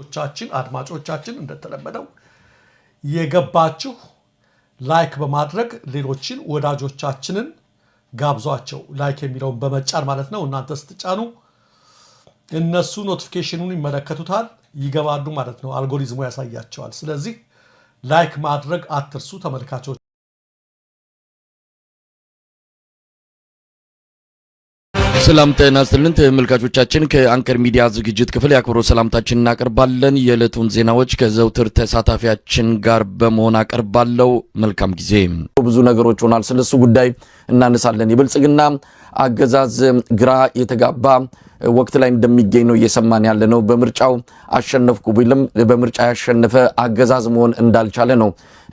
ተመልካቾቻችን አድማጮቻችን እንደተለመደው የገባችሁ ላይክ በማድረግ ሌሎችን ወዳጆቻችንን ጋብዟቸው ላይክ የሚለውን በመጫን ማለት ነው እናንተ ስትጫኑ እነሱ ኖቲፊኬሽኑን ይመለከቱታል ይገባሉ ማለት ነው አልጎሪዝሙ ያሳያቸዋል ስለዚህ ላይክ ማድረግ አትርሱ ተመልካቾች ሰላም ጤና ይስጥልን ተመልካቾቻችን ከአንከር ሚዲያ ዝግጅት ክፍል ያክብሮ ሰላምታችንን እናቀርባለን የዕለቱን ዜናዎች ከዘውትር ተሳታፊያችን ጋር በመሆን አቀርባለሁ መልካም ጊዜ ብዙ ነገሮች ሆናል ስለሱ ጉዳይ እናነሳለን የብልጽግና አገዛዝ ግራ የተጋባ ወቅት ላይ እንደሚገኝ ነው እየሰማን ያለ ነው በምርጫው አሸነፍኩ ቢልም በምርጫ ያሸነፈ አገዛዝ መሆን እንዳልቻለ ነው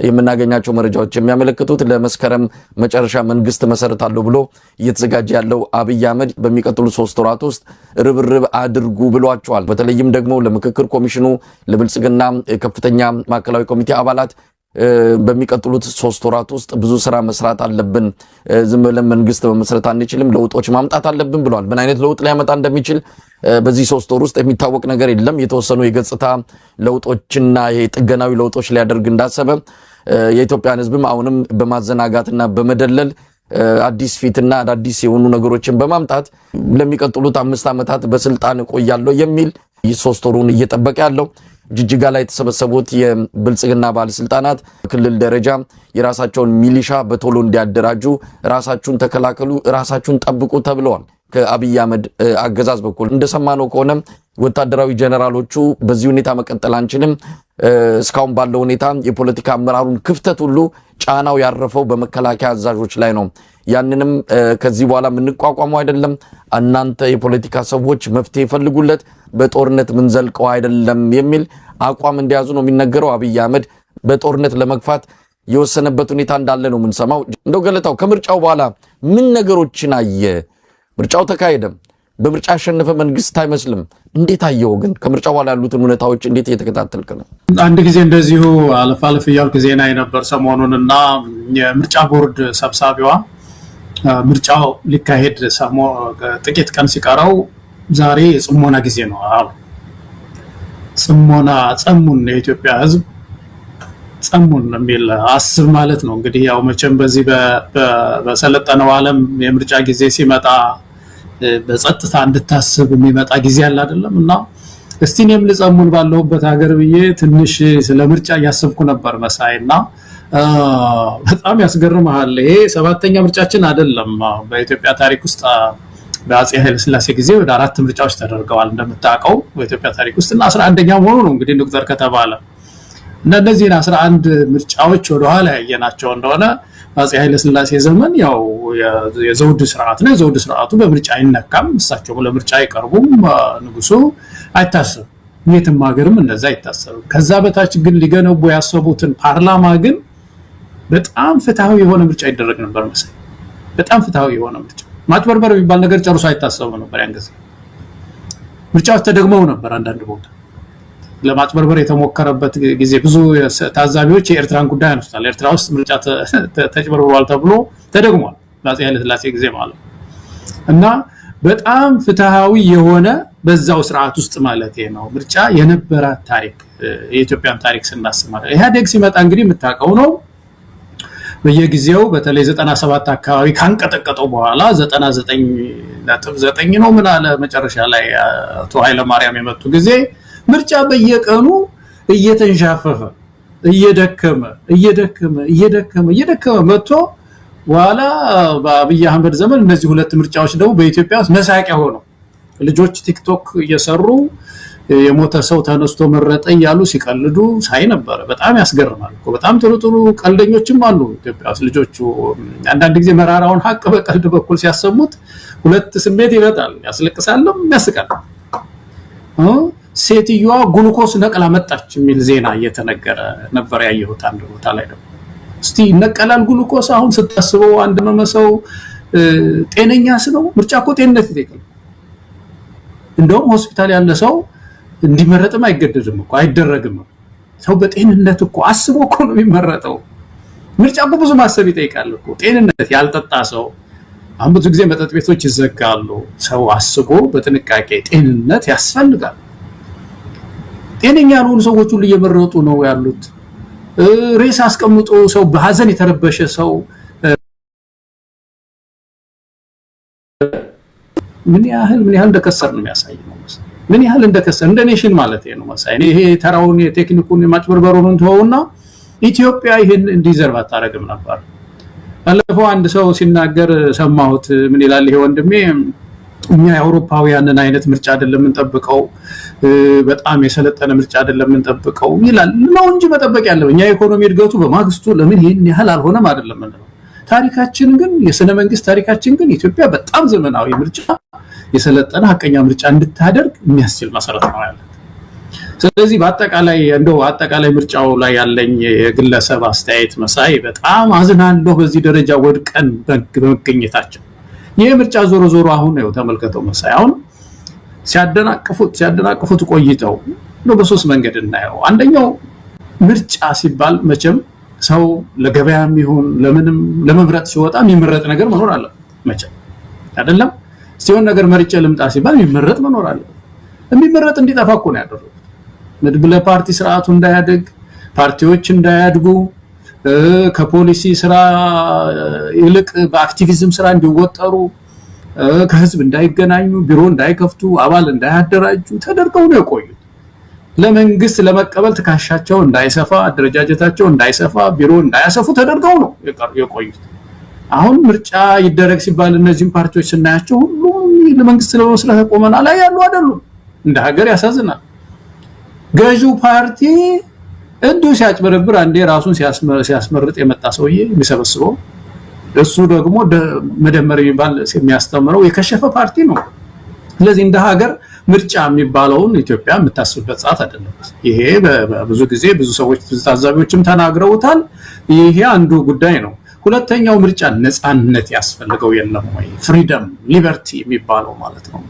የምናገኛቸው መረጃዎች የሚያመለክቱት ለመስከረም መጨረሻ መንግስት መሰረታለሁ ብሎ እየተዘጋጀ ያለው አብይ አህመድ በሚቀጥሉ 3 ወራት ውስጥ ርብርብ አድርጉ ብሏቸዋል በተለይም ደግሞ ለምክክር ኮሚሽኑ ለብልጽግና ከፍተኛ ማዕከላዊ ኮሚቴ አባላት በሚቀጥሉት 3 ወራት ውስጥ ብዙ ስራ መስራት አለብን ዝም ብለን መንግስት በመሰረት አንችልም ለውጦች ማምጣት አለብን ብለዋል ምን አይነት ለውጥ ሊያመጣ እንደሚችል በዚህ 3 ወር ውስጥ የሚታወቅ ነገር የለም የተወሰኑ የገጽታ ለውጦችና የጥገናዊ ለውጦች ሊያደርግ እንዳሰበ የኢትዮጵያን ህዝብም አሁንም በማዘናጋትና በመደለል አዲስ ፊትና አዲስ የሆኑ ነገሮችን በማምጣት ለሚቀጥሉት 5 ዓመታት በስልጣን ቆያለሁ የሚል 3 ወሩን እየጠበቀ ያለው ጅጅጋ ላይ የተሰበሰቡት የብልጽግና ባለስልጣናት ክልል ደረጃ የራሳቸውን ሚሊሻ በቶሎ እንዲያደራጁ ራሳቸውን ተከላከሉ ራሳቸውን ጠብቁ ተብለዋል ከአብይ አህመድ አገዛዝ በኩል እንደሰማነው ከሆነ ወታደራዊ ጀነራሎቹ በዚህ ሁኔታ መቀጠል አንችልም እስካሁን ባለው ሁኔታ የፖለቲካ አመራሩን ክፍተት ሁሉ ጫናው ያረፈው በመከላከያ አዛዦች ላይ ነው ያንንም ከዚህ በኋላ ምንቋቋመው አይደለም እናንተ የፖለቲካ ሰዎች መፍትሄ ፈልጉለት በጦርነት ምን ዘልቀው አይደለም የሚል አቋም እንዲያዙ ነው የሚነገረው አብይ አህመድ በጦርነት ለመግፋት የወሰነበት ሁኔታ እንዳለ ነው ምንሰማው እንደው ገለታው ከምርጫው በኋላ ምን ነገሮችን አየ ምርጫው ተካሄደም በምርጫ ያሸነፈ መንግስት አይመስልም እንዴት አየው ግን ከምርጫው በኋላ ያሉትን ሁኔታዎች እንዴት እየተከታተልክ ነው አንድ ጊዜ እንደዚሁ አልፋልፍ ያልኩ ዜና የነበር ሰሞኑንና የምርጫ ቦርድ ሰብሳቢዋ ምርጫው ሊካሄድ ጥቂት ቀን ሲቀረው ዛሬ ጽሞና ጊዜ ነው አሉ ጽሞና ጸሙን የኢትዮጵያ ህዝብ ጸሙን የሚል አስብ ማለት ነው እንግዲህ ያው መቼም በዚህ በሰለጠነው ዓለም የምርጫ ጊዜ ሲመጣ በጸጥታ እንድታስብ የሚመጣ ጊዜ አለ አይደለምና እስቲ እኔም ልጸሙን ባለውበት ሀገር ብዬ ትንሽ ስለ ምርጫ ያሰብኩ ነበር መሳይና በጣም ያስገርማል ይሄ 7ኛ ምርጫችን አይደለም በኢትዮጵያ ታሪክ ውስጥ በአፄ ኃይለ ሥላሴ ጊዜ ወደ 4 ምርጫዎች ተደርገዋል እንደምታውቀው በኢትዮጵያ ታሪክ ውስጥ እና 11ኛ ሆኖ ነው እንግዲህ ዶክተር ከተባለ እና እነዚህ 11 ምርጫዎች ወደ ኋላ ያየናቸው እንደሆነ በአፄ ኃይለ ሥላሴ ዘመን ያው የዘውድ ስርዓት ነው የዘውድ ስርዓቱ በምርጫ አይነካም እሳቸው ለምርጫ አይቀርቡም ንጉሱ አይታሰብም የትም ሀገርም እንደዛ አይታሰብም ከዛ በታች ግን ሊገነቡ ያሰቡትን ፓርላማ ግን በጣም ፍትሃዊ የሆነ ምርጫ ይደረግ ነበር መሰለኝ በጣም ፍትሃዊ የሆነ ምርጫ ማጭበርበር የሚባል ነገር ጨርሶ አይታሰብም ነበር ያን ጊዜ ምርጫዎች ተደግመው ነበር አንዳንድ ቦታ ለማጭበርበር የተሞከረበት ጊዜ ብዙ ታዛቢዎች የኤርትራን ጉዳይ አንስቷል ኤርትራ ውስጥ ምርጫ ተጭበርብሯል ተብሎ ተደግሟል በአፄ ኃይለ ሥላሴ ጊዜ ማለት እና በጣም ፍትሃዊ የሆነ በዛው ስርዓት ውስጥ ማለት ነው ምርጫ የነበረ ታሪክ የኢትዮጵያን ታሪክ ስናስማራ ኢህአዴግ ሲመጣ እንግዲህ የምታውቀው ነው በየጊዜው በተለይ 97 አካባቢ ካንቀጠቀጠው በኋላ 99.9 ነው ምን አለ መጨረሻ ላይ አቶ ኃይለ ማርያም የመጡ ጊዜ ምርጫ በየቀኑ እየተንሻፈፈ እየደከመ መጥቶ በኋላ በአብይ አህመድ ዘመን እነዚህ 2 ምርጫዎች ደግሞ በኢትዮጵያ መሳቂያ ሆነው ልጆች ቲክቶክ እየሰሩ የሞተ ሰው ተነስቶ መረጠ ያሉ ሲቀልዱ ሳይ ነበር በጣም ያስገርማል እኮ በጣም ጥሩ ቀልደኞችም አሉ ኢትዮጵያ ውስጥ ልጆቹ አንዳንድ ጊዜ መራራውን ሀቅ በቀልድ በኩል ሲያሰሙት 2 ስሜት ይመጣል ያስለቅሳልም ያስቃል ሴትዮዋ ግሉኮስ ነቀላ መጣች የሚል ዜና እየተነገረ ነበር ያየሁት አንድ ቦታ ላይ ነው እስቲ ነቀላል ግሉኮስ አሁን ስታስበው አንድ መመሰው ጤነኛ ነው ምርጫ እኮ ጤንነት ይጠይቃል እንደውም ሆስፒታል ያለ ሰው እንዲመረጥም አይገደድም እኮ አይደረግም ሰው በጤንነት እኮ አስቦ እኮ ነው የሚመረጠው ምርጫ እኮ ብዙ ማሰብ ይጠይቃል እኮ ጤንነት ያልጠጣ ሰው አሁን ብዙ ጊዜ መጠጥ ቤቶች ይዘጋሉ ሰው አስቦ በጥንቃቄ ጤንነት ያስፈልጋል ጤነኛ ያልሆኑ ሰዎች ሁሉ እየመረጡ ነው ያሉት። ሬስ አስቀምጦ ሰው በሐዘን የተረበሸ ሰው ምን ያህል እንደከሰር ነው የሚያሳየው። ምን ያህል እንደከሰር እንደ ኔሽን ማለት ነው መሳይ። ይሄ ተራውን የቴክኒኩን የማጭበርበሩን ተወውና ኢትዮጵያ ይሄን እንዲዘርብ አታረግም ነበር። አለፈው አንድ ሰው ሲናገር ሰማሁት። ምን ይላል ይሄ ወንድሜ? እኛ የአውሮፓውያንን አይነት ምርጫ አይደለም እንጠብቀው፣ በጣም የሰለጠነ ምርጫ አይደለም እንጠብቀው ይላል። ነው እንጂ መጠበቅ ያለው እኛ የኢኮኖሚ እድገቱ በማግስቱ ለምን ይሄን ያህል አልሆነም አይደለም እንዴ? ታሪካችን ግን የሥነ መንግስት ታሪካችን ግን ኢትዮጵያ በጣም ዘመናዊ ምርጫ የሰለጠነ ሐቀኛ ምርጫ እንድታደርግ የሚያስችል መሰረት ነው ያለው። ስለዚህ በአጠቃላይ ምርጫው ላይ ያለኝ የግለሰብ አስተያየት መሳይ በጣም አዝናለሁ በዚህ ደረጃ ወድቀን በመገኘታችን። ይሄ ምርጫ ዞሮ አሁን ነው ተመልከተው መሳይ። አሁን ሲያደናቅፉት ቆይተው ነው በሶስት መንገድ እናየው። አንደኛው ምርጫ ሲባል መቼም ሰው ለገበያም ይሁን ለምንም ለመምረጥ ሲወጣ የሚመረጥ ነገር መኖር አለ መቼም አይደለም። ሲሆን ነገር መርጬ ልምጣ ሲባል የሚመረጥ መኖር አለ። የሚመረጥ እንዲጠፋ እኮ ነው ያደረጉት። መድብለ ፓርቲ ስርዓቱ እንዳያድግ፣ ፓርቲዎች እንዳያድጉ፣ ከፖሊሲ ስራ ይልቅ በአክቲቪዝም ስራ እንዲወጠሩ፣ ከህዝብ እንዳይገናኙ፣ ቢሮ እንዳይከፍቱ፣ አባል እንዳያደራጁ ተደርገው ነው የቆዩት። ለመንግስት ለመቀበል ትካሻቸው እንዳይሰፋ፣ አደረጃጀታቸው እንዳይሰፋ፣ ቢሮ እንዳያሰፉ ተደርገው ነው የቆዩት። አሁን ምርጫ ይደረግ ሲባል እነዚህም ፓርቲዎች ስናያቸው ሁሉም ለመንግስት ለመስራት ቆመናል ላይ ያሉ አይደሉም። እንደ ሀገር ያሳዝናል። ገዢው ፓርቲ እንዲሁ ሲያጭበረብር አንዴ ራሱን ሲያስመርጥ የመጣ ሰውዬ የሚሰበስበው እሱ ደግሞ መደመር የሚባል የሚያስተምረው የከሸፈ ፓርቲ ነው። ስለዚህ እንደ ሀገር ምርጫ የሚባለውን ኢትዮጵያ የምታስብበት ሰዓት አይደለም። ይሄ ብዙ ጊዜ ብዙ ሰዎች ታዛቢዎችም ተናግረውታል። ይሄ አንዱ ጉዳይ ነው። ሁለተኛው ምርጫ ነፃነት ያስፈልገው የለም ወይ? ፍሪደም ሊበርቲ የሚባለው ማለት ነው።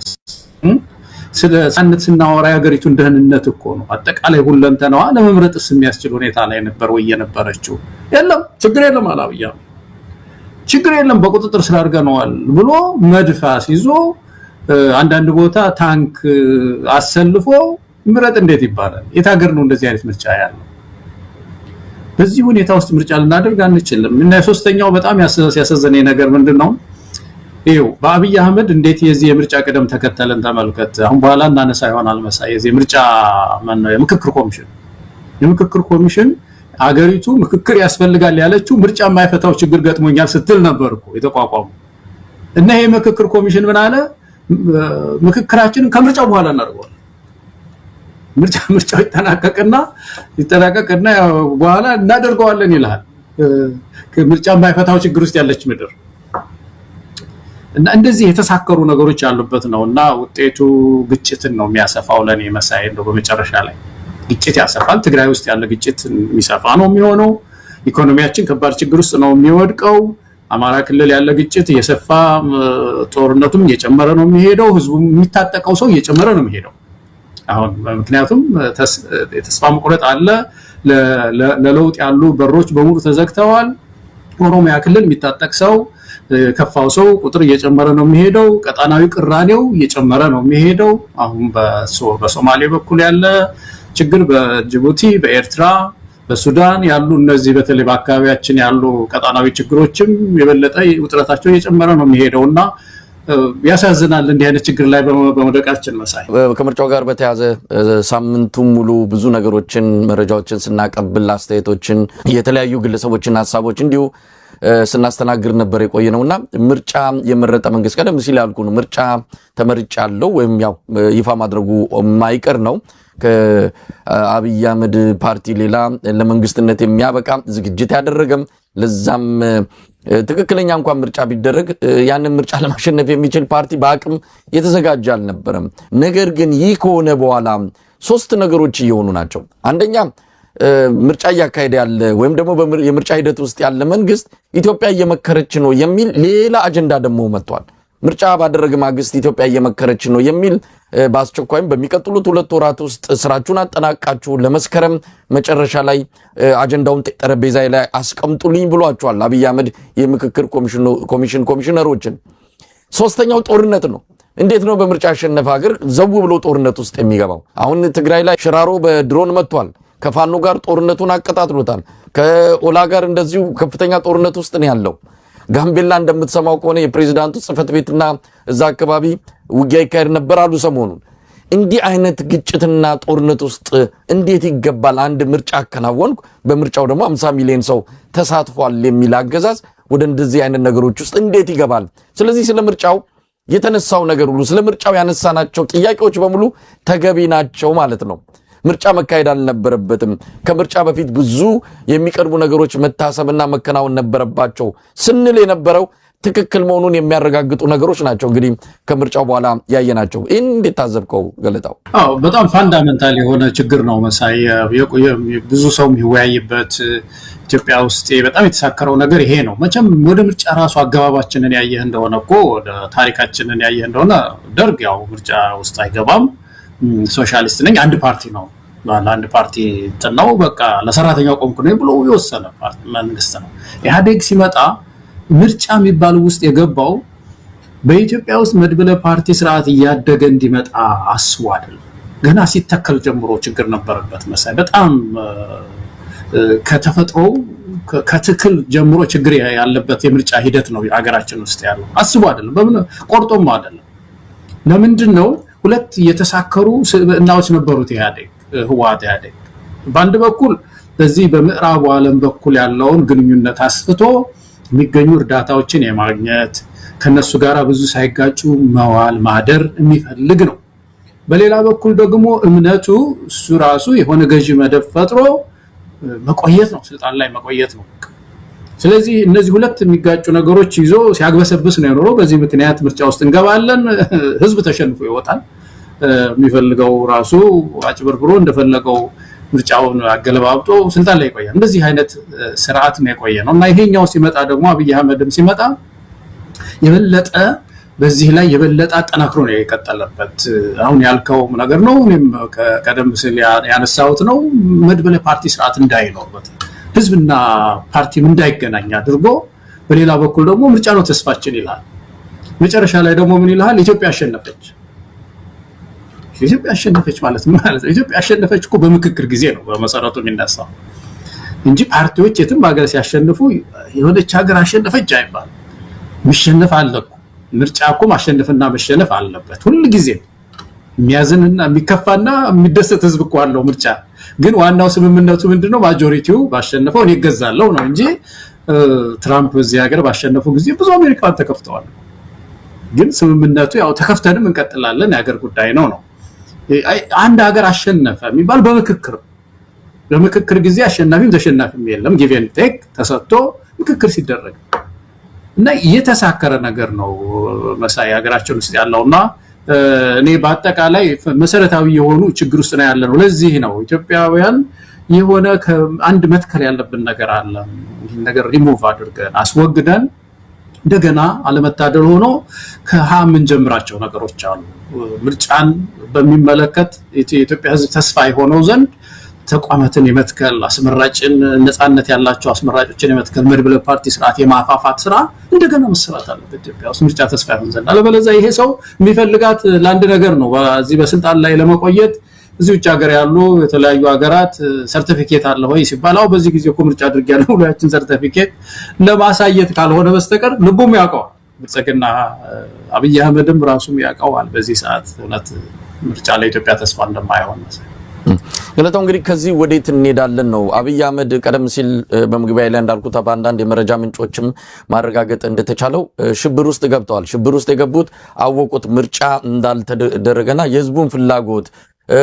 ስለ ነፃነት ስናወራ የሀገሪቱን ደህንነት እኮ ነው። አጠቃላይ ሁለንተናዋ ለመምረጥስ የሚያስችል ሁኔታ ላይ ነበር ወይ የነበረችው? የለም። ችግር የለም አላብያ ችግር የለም በቁጥጥር ስር አድርገነዋል ብሎ መድፋስ ይዞ አንዳንድ ቦታ ታንክ አሰልፎ ምረጥ እንዴት ይባላል? የት ሀገር ነው እንደዚህ አይነት ምርጫ ያለው? በዚህ ሁኔታ ውስጥ ምርጫ ልናደርግ አንችልም። እና ሶስተኛው በጣም ያሳዘነኝ ነገር ምንድነው? ይሄው በአብይ አህመድ እንዴት የዚህ የምርጫ ቅደም ተከተልን ተመልከት። አሁን በኋላ እናነሳ ይሆናል መሳይ የዚህ ምርጫ የምክክር ኮሚሽን አገሪቱ ምክክር ያስፈልጋል ያለችው ምርጫ የማይፈታው ችግር ገጥሞኛል ስትል ነበር እኮ የተቋቋሙ እና ይሄ ምክክር ኮሚሽን ምን አለ? ምክክራችንን ከምርጫው በኋላ እናደርጋለን። ምርጫው ይጠናቀቅና በኋላ እናደርገዋለን ይላል። ምርጫ የማይፈታው ችግር ውስጥ ያለች ምድር እና እንደዚህ የተሳከሩ ነገሮች ያሉበት ነውና ውጤቱ ግጭትን ነው የሚያሰፋው። ለኔ መሳይ እንደው በመጨረሻ ላይ ግጭት ያሰፋል። ትግራይ ውስጥ ያለ ግጭት የሚሰፋ ነው የሚሆነው። ኢኮኖሚያችን ከባድ ችግር ውስጥ ነው የሚወድቀው። አማራ ክልል ያለ ግጭት እየሰፋ ጦርነቱም እየጨመረ ነው የሚሄደው። ህዝቡ የሚታጠቀው ሰው እየጨመረ ነው የሚሄደው። አሁን ምክንያቱም የተስፋ መቁረጥ አለ። ለለውጥ ያሉ በሮች በሙሉ ተዘግተዋል። ኦሮሚያ ክልል የሚታጠቅ ሰው ከፋው ሰው ቁጥር እየጨመረ ነው የሚሄደው። ቀጣናዊ ቅራኔው እየጨመረ ነው የሚሄደው። አሁን በሶማሌ በኩል ያለ ችግር፣ በጅቡቲ፣ በኤርትራ፣ በሱዳን ያሉ እነዚህ በተለይ በአካባቢያችን ያሉ ቀጣናዊ ችግሮችም የበለጠ ውጥረታቸው እየጨመረ ነው የሚሄደውና ያሳዝናል እንዲህ አይነት ችግር ላይ በመውደቃችን መሳይ። ከምርጫው ጋር በተያያዘ ሳምንቱን ሙሉ ብዙ ነገሮችን መረጃዎችን ስናቀብል አስተያየቶችን የተለያዩ ግለሰቦችን ሀሳቦች እንዲሁ ስናስተናግድ ነበር የቆየ ነውና ምርጫ የመረጠ መንግስት ቀደም ሲል ያልኩ ነው ምርጫ ተመርጫለሁ ወይም ያው ይፋ ማድረጉ የማይቀር ነው። ከአብይ አህመድ ፓርቲ ሌላ ለመንግስትነት የሚያበቃ ዝግጅት ያደረገም ለዛም ትክክለኛ እንኳን ምርጫ ቢደረግ ያንን ምርጫ ለማሸነፍ የሚችል ፓርቲ በአቅም የተዘጋጀ አልነበረም። ነገር ግን ይህ ከሆነ በኋላ ሶስት ነገሮች እየሆኑ ናቸው። አንደኛ ምርጫ እያካሄደ ያለ ወይም ደግሞ የምርጫ ሂደት ውስጥ ያለ መንግስት ኢትዮጵያ እየመከረች ነው የሚል ሌላ አጀንዳ ደግሞ መጥቷል። ምርጫ ባደረገ ማግስት ኢትዮጵያ እየመከረች ነው የሚል በአስቸኳይም በሚቀጥሉት 2 ወራት ውስጥ ስራችሁን አጠናቃችሁ ለመስከረም መጨረሻ ላይ አጀንዳውን ጠረጴዛ ላይ አስቀምጡልኝ ብሏቸዋል አብይ አህመድ የምክክር ኮሚሽነሮችን። ሶስተኛው ጦርነት ነው። እንዴት ነው በምርጫ ያሸነፈ ሀገር ዘው ብሎ ጦርነት ውስጥ የሚገባው? አሁን ትግራይ ላይ ሽራሮ በድሮን መጥቷል። ከፋኖ ጋር ጦርነቱን አቀጣጥሎታል። ከኦላ ጋር እንደዚሁ ከፍተኛ ጦርነት ውስጥ ነው ያለው። ጋምቤላ እንደምትሰማው ከሆነ የፕሬዝዳንቱ ጽህፈት ቤትና እዛ አካባቢ ውጊያ ይካሄድ ነበር አሉ ሰሞኑን። እንዲህ አይነት ግጭትና ጦርነት ውስጥ እንዴት ይገባል? አንድ ምርጫ አከናወንኩ፣ በምርጫው ደግሞ 50 ሚሊዮን ሰው ተሳትፏል የሚል አገዛዝ ወደ እንደዚህ አይነት ነገሮች ውስጥ እንዴት ይገባል? ስለዚህ ስለ ምርጫው የተነሳው ነገር ሁሉ ስለ ምርጫው ያነሳናቸው ጥያቄዎች በሙሉ ተገቢ ናቸው ማለት ነው። ምርጫ መካሄድ አልነበረበትም። ከምርጫ በፊት ብዙ የሚቀርቡ ነገሮች መታሰብና መከናወን ነበረባቸው ስንል የነበረው ትክክል መሆኑን የሚያረጋግጡ ነገሮች ናቸው። እንግዲህ ከምርጫው በኋላ ያየናቸው ይህን እንዴት ታዘብከው ገለጣው? አዎ በጣም ፋንዳሜንታል የሆነ ችግር ነው መሳይ። ብዙ ሰው የሚወያይበት ኢትዮጵያ ውስጥ በጣም የተሳከረው ነገር ይሄ ነው። መቼም ወደ ምርጫ ራሱ አገባባችንን ያየህ እንደሆነ እኮ ወደ ታሪካችንን ያየህ እንደሆነ ደርግ ያው ምርጫ ውስጥ አይገባም፣ ሶሻሊስት ነኝ፣ አንድ ፓርቲ ነው፣ ለአንድ ፓርቲ እንትን ነው፣ በቃ ለሰራተኛው ቆምኩ ነው ብሎ የወሰነ መንግስት ነው። ኢህአዴግ ሲመጣ ምርጫ የሚባል ውስጥ የገባው በኢትዮጵያ ውስጥ መድብለ ፓርቲ ስርዓት እያደገ እንዲመጣ አስቦ አይደለም። ገና ሲተከል ጀምሮ ችግር ነበረበት መሳይ። በጣም ከተፈጥሮው ከትክል ጀምሮ ችግር ያለበት የምርጫ ሂደት ነው ሀገራችን ውስጥ ያለው። አስቦ አይደለም፣ በምን ቆርጦም አይደለም። ለምንድን ነው? ሁለት የተሳከሩ እናዎች ነበሩት ህወሓት ኢህአዴግ። በአንድ በኩል በዚህ በምዕራቡ ዓለም በኩል ያለውን ግንኙነት አስፍቶ የሚገኙ እርዳታዎችን የማግኘት ከነሱ ጋር ብዙ ሳይጋጩ መዋል ማደር የሚፈልግ ነው። በሌላ በኩል ደግሞ እምነቱ እሱ ራሱ የሆነ ገዢ መደብ ፈጥሮ መቆየት ነው፣ ስልጣን ላይ መቆየት ነው። ስለዚህ እነዚህ ሁለት የሚጋጩ ነገሮች ይዞ ሲያግበሰብስ ነው የኖረው። በዚህ ምክንያት ምርጫ ውስጥ እንገባለን፣ ህዝብ ተሸንፎ ይወጣል። የሚፈልገው ራሱ አጭበርብሮ እንደፈለገው ምርጫውን አገለባብጦ ስልጣን ላይ ይቆያል። እንደዚህ አይነት ስርዓት ነው የቆየ ነው እና ይሄኛው ሲመጣ ደግሞ አብይ አህመድም ሲመጣ የበለጠ በዚህ ላይ የበለጠ አጠናክሮ ነው የቀጠለበት። አሁን ያልከው ነገር ነው፣ እኔም ቀደም ሲል ያነሳሁት ነው። መድበለ ፓርቲ ስርዓት እንዳይኖርበት ህዝብና ፓርቲም እንዳይገናኝ አድርጎ፣ በሌላ በኩል ደግሞ ምርጫ ነው ተስፋችን ይላል። መጨረሻ ላይ ደግሞ ምን ይላል? ኢትዮጵያ አሸነፈች። ኢትዮጵያ አሸነፈች ማለት ምን ማለት ነው? ኢትዮጵያ አሸነፈች እኮ በምክክር ጊዜ ነው በመሰረቱ የሚነሳው እንጂ ፓርቲዎች የትም ሀገር ሲያሸንፉ የሆነች ሀገር አሸነፈች አይባልም። መሸነፍ አለ እኮ። ምርጫ እኮ ማሸነፍና መሸነፍ አለበት ሁሉ ጊዜ። የሚያዝንና የሚከፋና የሚደሰት ህዝብ እኮ አለው ምርጫ። ግን ዋናው ስምምነቱ ምንድነው? ማጆሪቲው ባሸነፈው እኔ እገዛለሁ ነው እንጂ ትራምፕ በዚህ ሀገር ባሸነፉ ጊዜ ብዙ አሜሪካን ተከፍተዋል። ግን ስምምነቱ ያው ተከፍተንም እንቀጥላለን የሀገር ጉዳይ ነው ነው። አንድ ሀገር አሸነፈ የሚባል በምክክር ጊዜ አሸናፊም ተሸናፊም የለም። ጊቭ ኤንድ ቴክ ተሰጥቶ ምክክር ሲደረግ እና የተሳከረ ነገር ነው መሳይ ሀገራችን ውስጥ ያለውና እኔ በአጠቃላይ መሰረታዊ የሆኑ ችግር ውስጥ ነው ያለነው። ለዚህ ነው ኢትዮጵያውያን የሆነ አንድ መትከል ያለብን ነገር አለ። ይሄን ነገር ሪሙቭ አድርገን አስወግደን እንደገና አለመታደል ሆኖ ከሃምን ጀምራቸው ነገሮች አሉ። ምርጫን በሚመለከት የኢትዮጵያ ሕዝብ ተስፋ የሆነው ዘንድ ተቋማትን የመትከል አስመራጭን ነፃነት ያላቸው አስመራጮችን የመትከል መድብለ ፓርቲ ስርዓት የማፋፋት ስራ እንደገና መሰራት አለበት ኢትዮጵያ ውስጥ ምርጫ ተስፋ ይሆን ዘንድ። አለበለዚያ ይሄ ሰው የሚፈልጋት ለአንድ ነገር ነው፣ በዚህ በስልጣን ላይ ለመቆየት። እዚህ ውጭ ሀገር ያሉ የተለያዩ ሀገራት ሰርቲፊኬት አለ ወይ ሲባል አው በዚህ ጊዜ እኮ ምርጫ አድርጊያለሁ ብሎ ያችን ሰርቲፊኬት ለማሳየት ካልሆነ በስተቀር ልቡም ያውቀዋል። ብልጽግና አብይ አህመድም ራሱም ያውቀዋል በዚህ ሰዓት እውነት ምርጫ ለኢትዮጵያ ተስፋ እንደማይሆን ነው። ገለታው እንግዲህ ከዚህ ወዴት እንሄዳለን ነው? አብይ አህመድ ቀደም ሲል በመግቢያ ላይ እንዳልኩት በአንዳንድ የመረጃ ምንጮችም ማረጋገጥ እንደተቻለው ሽብር ውስጥ ገብተዋል። ሽብር ውስጥ የገቡት አወቁት ምርጫ እንዳልተደረገና የህዝቡን ፍላጎት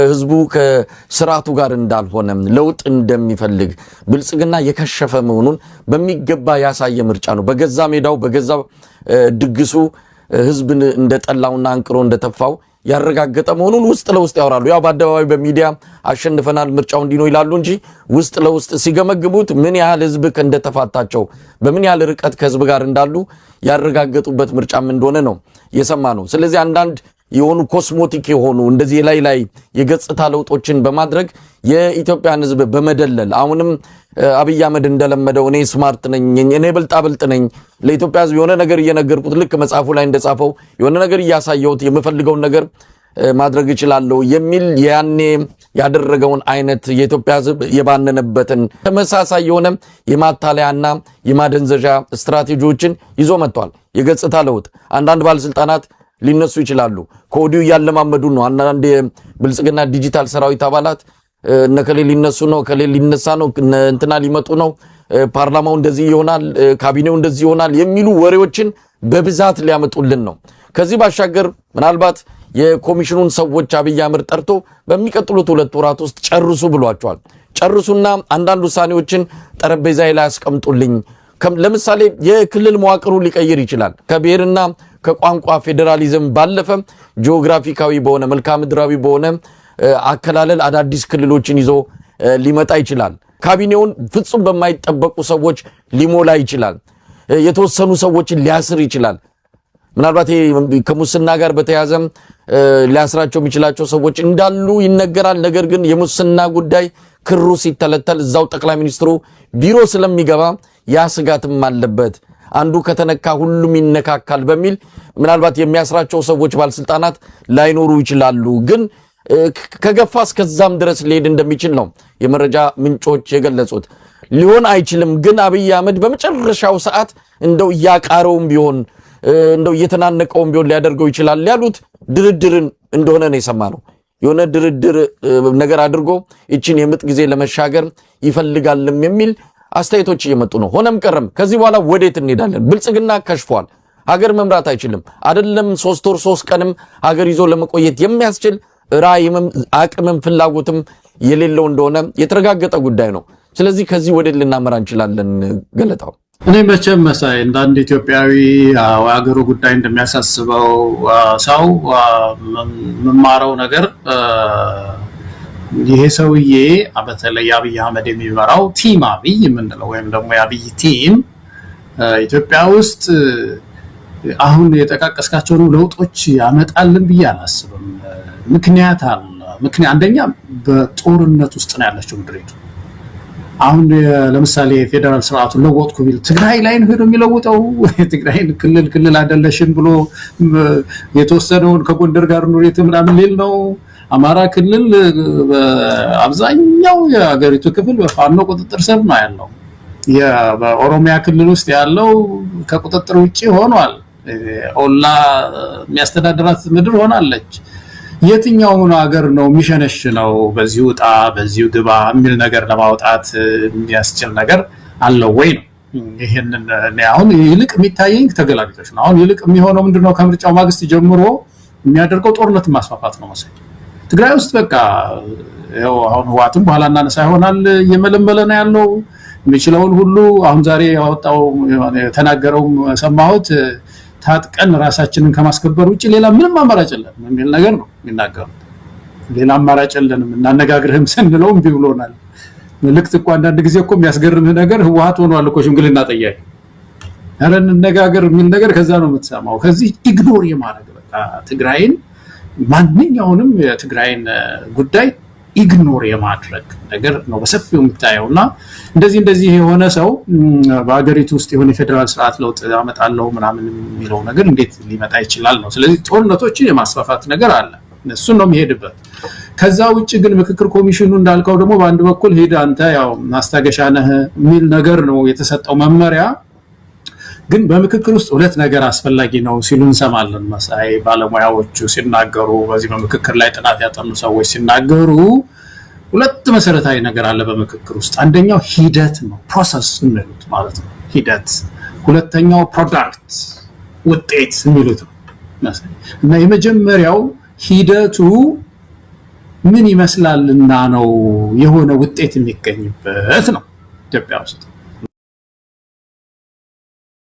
ህዝቡ ከስርዓቱ ጋር እንዳልሆነ ለውጥ እንደሚፈልግ ብልጽግና የከሸፈ መሆኑን በሚገባ ያሳየ ምርጫ ነው። በገዛ ሜዳው በገዛ ድግሱ ህዝብን እንደጠላውና አንቅሮ እንደተፋው ያረጋገጠ መሆኑን ውስጥ ለውስጥ ያወራሉ። ያው በአደባባይ በሚዲያ አሸንፈናል ምርጫው እንዲህ ነው ይላሉ እንጂ ውስጥ ለውስጥ ሲገመግሙት ምን ያህል ህዝብ እንደተፋታቸው በምን ያህል ርቀት ከህዝብ ጋር እንዳሉ ያረጋገጡበት ምርጫም እንደሆነ ነው የሰማ ነው። ስለዚህ አንዳንድ የሆኑ ኮስሞቲክ የሆኑ እንደዚህ ላይ የገጽታ ለውጦችን በማድረግ የኢትዮጵያን ህዝብ በመደለል አሁንም አብይ አህመድ እንደለመደው እኔ ስማርት ነኝ እኔ ብልጣብልጥ ነኝ ለኢትዮጵያ ህዝብ የሆነ ነገር እየነገርኩት ልክ መጽሐፉ ላይ እንደጻፈው የሆነ ነገር እያሳየሁት የምፈልገውን ነገር ማድረግ ይችላልው የሚል ያኔ ያደረገውን አይነት የኢትዮጵያ ህዝብ የባነነበትን ተመሳሳይ የሆነ የማታለያና የማደንዘዣ ስትራቴጂዎችን ይዞ መጥቷል። የገጽታ ለውጥ አንዳንድ ባለስልጣናት ሊነሱ ይችላሉ። ኮዲው ያለማመዱ ነው። አንዳንድ ብልጽግና ዲጂታል ሰራዊት አባላት ነከሌ ሊነሱ ነው ከሌ ሊነሳ ነው እንትና ሊመጡ ነው ፓርላማው እንደዚህ ይሆናል ካቢኔው እንደዚህ ይሆናል የሚሉ ወሬዎችን በብዛት ሊያመጡልን ነው። ከዚህ ባሻገር ምናልባት የኮሚሽኑን ሰዎች አብይ አህመድ ጠርቶ በሚቀጥሉት 2 ወራት ውስጥ ጨርሱ ብሏቸዋል። ጨርሱና አንዳንድ ውሳኔዎችን ጠረጴዛ ላይ አስቀምጡልኝ። ለምሳሌ የክልል መዋቅሩ ሊቀይር ይችላል። ከብሔርና ከቋንቋ ፌዴራሊዝም ባለፈ ጂኦግራፊካዊ በሆነ መልክዓ ምድራዊ በሆነ አከላለል አዳዲስ ክልሎችን ይዞ ሊመጣ ይችላል። ካቢኔውን ፍጹም በማይጠበቁ ሰዎች ሊሞላ ይችላል። የተወሰኑ ሰዎችን ሊያስር ይችላል። ምናልባት ከሙስና ጋር በተያያዘ ሊያስራቸው የሚችላቸው ሰዎች እንዳሉ ይነገራል። ነገር ግን የሙስና ጉዳይ ክሩ ሲተለተል እዛው ጠቅላይ ሚኒስትሩ ቢሮ ስለሚገባ ያ ስጋትም አለበት። አንዱ ከተነካ ሁሉም ይነካካል በሚል ምናልባት የሚያስራቸው ሰዎች ባለስልጣናት ላይኖሩ ይችላሉ። ግን ከገፋ እስከዛም ድረስ ሊሄድ እንደሚችል ነው የመረጃ ምንጮች የገለጹት። ሊሆን አይችልም ግን አብይ አህመድ በመጨረሻው ሰዓት እንደው ያቃረውም ቢሆን እንደው እየተናነቀውም ቢሆን ሊያደርገው ይችላል ያሉት ድርድርን እንደሆነ ነው የሰማነው። የሆነ ድርድር ነገር አድርጎ እቺን የምጥ ጊዜ ለመሻገር ይፈልጋልም የሚል አስተያየቶች እየመጡ ነው። ሆነም ቀረም ከዚህ በኋላ ወዴት እንሄዳለን? ብልጽግና ከሽፏል። ሀገር መምራት አይችልም። አይደለም 3 ወር 3 ቀንም ሀገር ይዞ ለመቆየት የሚያስችል ራዕይም አቅምም ፍላጎትም የሌለው እንደሆነ የተረጋገጠ ጉዳይ ነው። ስለዚህ ከዚህ ወዴት ልናመራ እንችላለን? ገለጣው እኔ መቼም መሳይ እንዳንድ ኢትዮጵያዊ ሀገሩ ጉዳይ እንደሚያሳስበው ሰው መማረው ነገር ይሄ ሰውዬ በተለይ አብይ አህመድ የሚመራው ቲም አብይ የምንለው ወይም ደግሞ የአብይ ቲም ኢትዮጵያ ውስጥ አሁን የጠቃቀስካቸው ለውጦች ያመጣልን ብዬ አላስብም። ምክንያት አለ። አንደኛ በጦርነት ውስጥ ነው ያለችው ምድሪቱ። አሁን ለምሳሌ ፌደራል ስርዓቱን ለወጥኩ ቢል ትግራይ ላይ ነው የሚለውጠው። ትግራይን ክልል አይደለሽም ብሎ የተወሰነውን ከጎንደር ጋር ኑሪት ምናምን ሊል ነው። አማራ ክልል አብዛኛው የሀገሪቱ ክፍል በፋኖ ቁጥጥር ስር ነው ያለው። በኦሮሚያ ክልል ውስጥ ያለው ከቁጥጥር ውጪ ሆኗል። ኦላ የሚያስተዳድራት ምድር ሆናለች። የትኛውን ሀገር ነው የሚሸነሽነው? በዚሁ ጣ በዚሁ ግባ የሚል ነገር ለማውጣት የሚያስችል ነገር አለው ወይ ነው። ይሄንን አሁን ይልቅ የሚታየኝ ተገላቢጦች ነው። አሁን ይልቅ የሚሆነው ምንድነው? ከምርጫው ማግስት ጀምሮ የሚያደርገው ጦርነት ማስፋፋት ነው መሰለኝ። ትግራይ ውስጥ በቃ ያው አሁን ህዋትም በኋላ እናነሳ ይሆናል እየመለመለ ነው ያለው የሚችለውን ሁሉ። አሁን ዛሬ ያወጣው የተናገረው ሰማሁት ታጥቀን ራሳችንን ከማስከበር ውጪ ሌላ ምንም አማራጭ የለም የሚል ነገር ነው የሚናገሩት። ሌላ አማራጭ የለንም እናነጋግርህም ስንለውም ቢብሎናል። መልእክት እኮ አንዳንድ ጊዜ እኮ የሚያስገርምህ ነገር ህወሓት ሆኗል እኮ ሽምግልና ጠያቂ ኧረ እንነጋገር የሚል ነገር ከዛ ነው የምትሰማው። ከዚህ ኢግኖር የማድረግ በቃ ትግራይን ማንኛውንም የትግራይን ጉዳይ ኢግኖር የማድረግ ነገር ነው በሰፊው የምታየውና እንደዚህ የሆነ ሰው በአገሪቱ ውስጥ የሆነ ፌደራል ስርዓት ለውጥ ያመጣለው ምናምን የሚለው ነገር እንዴት ሊመጣ ይችላል ነው። ስለዚህ ጦርነቶችን የማስፋፋት ነገር አለ። እሱ ነው የሚሄድበት። ከዛ ውጪ ግን ምክክር ኮሚሽኑ እንዳልከው ደግሞ በአንድ በኩል ሄደ አንተ ያው ማስታገሻ ነህ የሚል ነገር ነው የተሰጠው መመሪያ። ግን በምክክር ውስጥ 2 ነገር አስፈላጊ ነው ሲሉ እንሰማለን። መሳይ ባለሙያዎቹ ሲናገሩ በዚህ በምክክር ላይ ጥናት ያጠኑ ሰዎች ሲናገሩ 2 መሰረታዊ ነገር አለ በምክክር ውስጥ። አንደኛው ሂደት ነው፣ ፕሮሰስ የሚሉት ማለት ነው ሂደት። ሁለተኛው ፕሮዳክት ውጤት የሚሉት ነው። እና የመጀመሪያው ሂደቱ ምን ይመስላልና ነው የሆነ ውጤት የሚገኝበት ነው ኢትዮጵያ ውስጥ